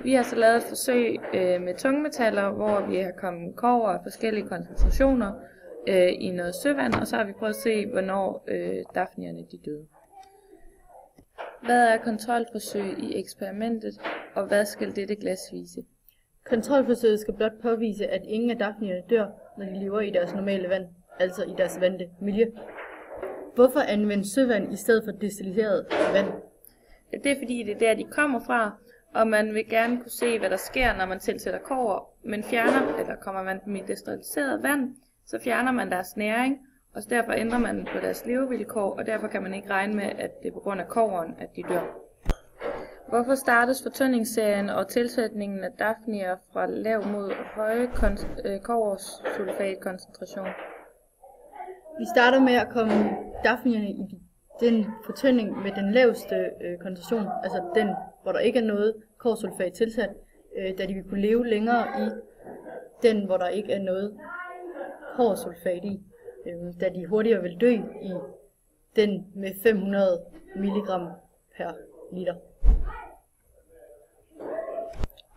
Vi har så lavet et forsøg med tungmetaller, hvor vi har kommet kobber af forskellige koncentrationer i noget søvand, og så har vi prøvet at se, hvornår dafnierne de døde. Hvad er kontrolforsøg i eksperimentet, og hvad skal dette glas vise? Kontrolforsøget skal blot påvise, at ingen af dafnierne dør, når de lever i deres normale vand, altså i deres vante miljø. Hvorfor anvende søvand i stedet for destilleret vand? Det er fordi, det er der, de kommer fra, og man vil gerne kunne se, hvad der sker, når man tilsætter kobber, men kommer man dem i destillet vand, så fjerner man deres næring, og derfor ændrer man på deres levevilkår, og derfor kan man ikke regne med, at det er på grund af kobberen, at de dør. Hvorfor startes fortyndingsserien og tilsætningen af dafnier fra lav mod høje kobbersulfatkoncentration? Vi starter med at komme dafnierne i den fortynding med den laveste koncentration, altså den, hvor der ikke er noget kobbersulfat tilsat, da de vil kunne leve længere i den, hvor der ikke er noget kobbersulfat i, da de hurtigere vil dø i den med 500 mg per liter.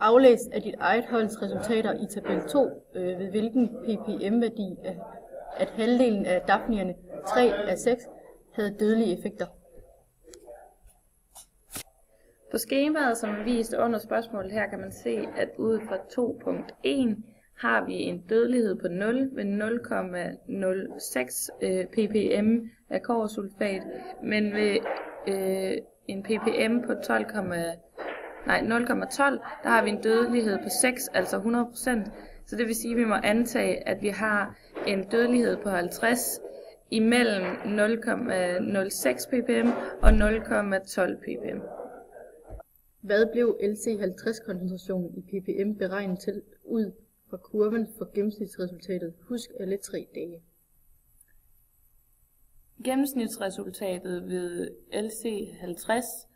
Aflæs af dit eget holds resultater i tabel 2, ved hvilken ppm-værdi at halvdelen af dafnierne, 3 af 6, havde dødelige effekter. På skemaet, som er vist under spørgsmålet her, kan man se, at ud fra 2.1 har vi en dødelighed på 0 ved 0,06 ppm af kobbersulfat, men ved en ppm på 0,12, der har vi en dødelighed på 6, altså 100%. Så det vil sige, at vi må antage, at vi har en dødelighed på 50 imellem 0,06 ppm og 0,12 ppm. Hvad blev LC50-koncentrationen i ppm beregnet til ud fra kurven for gennemsnitsresultatet? Husk alle 3 dage. Gennemsnitsresultatet ved LC50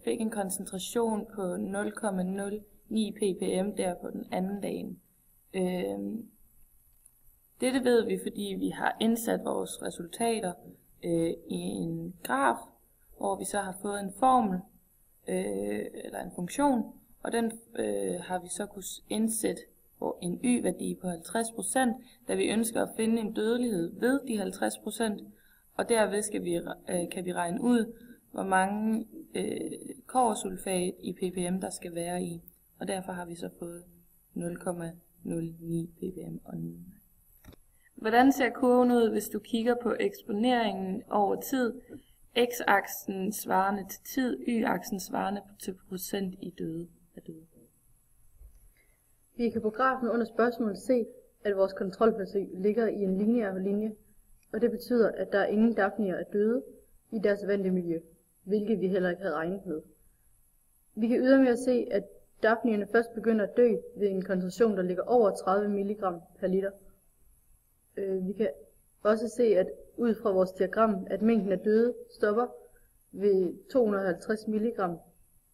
fik en koncentration på 0,09 ppm der på den anden dagen. Dette ved vi, fordi vi har indsat vores resultater i en graf, hvor vi så har fået en formel eller en funktion, og den har vi så kunne indsætte på en y-værdi på 50%, da vi ønsker at finde en dødelighed ved de 50%, og derved kan vi regne ud, hvor mange kobbersulfat i ppm der skal være i, og derfor har vi så fået 0,09 ppm. Hvordan ser kurven ud, hvis du kigger på eksponeringen over tid? X-aksen svarende til tid, y-aksen svarende til procent i døde. Vi kan på grafen under spørgsmålet se, at vores kontrolforsøg ligger i en lineær linje, og det betyder, at der er ingen dafnier er døde i deres vante miljø, hvilket vi heller ikke havde regnet med. Vi kan ydermere se, at dafnierne først begynder at dø ved en koncentration, der ligger over 30 mg per liter. Vi kan også se, at ud fra vores diagram, at mængden af døde stopper ved 250 mg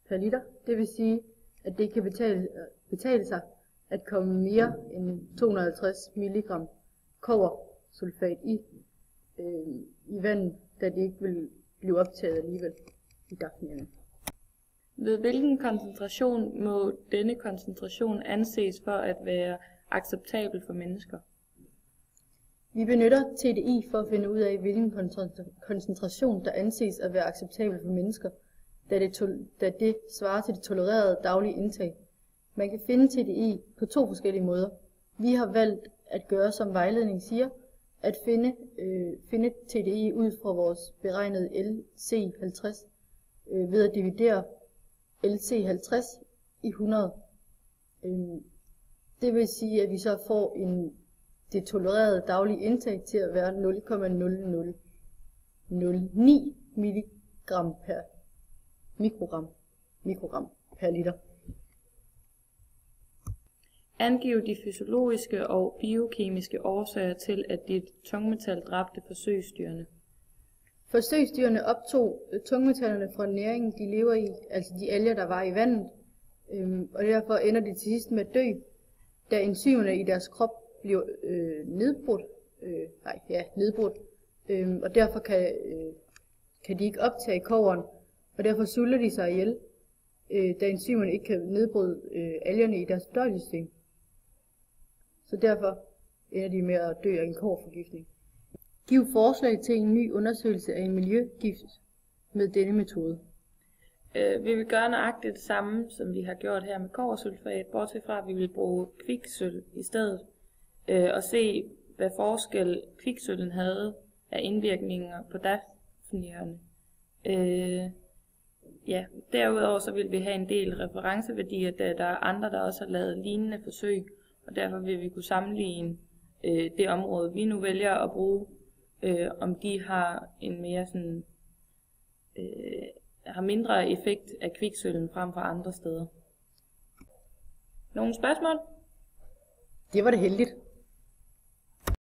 per liter. Det vil sige, at det kan betale sig at komme mere end 250 mg kobbersulfat i vandet, da det ikke vil blive optaget alligevel i dafnierne. Ved hvilken koncentration må denne koncentration anses for at være acceptabel for mennesker? Vi benytter TDI for at finde ud af, hvilken koncentration der anses at være acceptabel for mennesker, da det svarer til det tolererede daglige indtag. Man kan finde TDI på 2 forskellige måder. Vi har valgt at gøre, som vejledningen siger, at finde TDI ud fra vores beregnede LC50 ved at dividere LC50 i 100. Det vil sige, at vi så får det tolererede daglige indtag til at være 0,0009 milligram per mikrogram per liter. Angiv de fysiologiske og biokemiske årsager til, at dit tungmetal dræbte forsøgsdyrene. Forsøgsdyrene optog tungmetallerne fra næringen, de lever i, altså de alger, der var i vandet, og derfor ender de til sidst med at dø, da enzymerne i deres krop bliver nedbrudt, og derfor kan de ikke optage kobberen, og derfor sulter de sig ihjel. da enzymerne ikke kan nedbryde algerne i deres fordøjelsessystem. Så derfor ender de med at dø af en kobberforgiftning. Giv forslag til en ny undersøgelse af en miljøgift med denne metode. Vi vil gøre nøjagtigt det samme, som vi har gjort her med kobbersulfat, bortset fra, at vi vil bruge kviksølv i stedet, og se, hvad forskel kviksølven havde af indvirkninger på dafnierne. Derudover så vil vi have en del referenceværdier, da der er andre, der også har lavet lignende forsøg, og derfor vil vi kunne sammenligne det område, vi nu vælger at bruge, om de har en mere sådan, har mindre effekt af kviksølven frem for andre steder. Nogle spørgsmål? Det var det heldigt.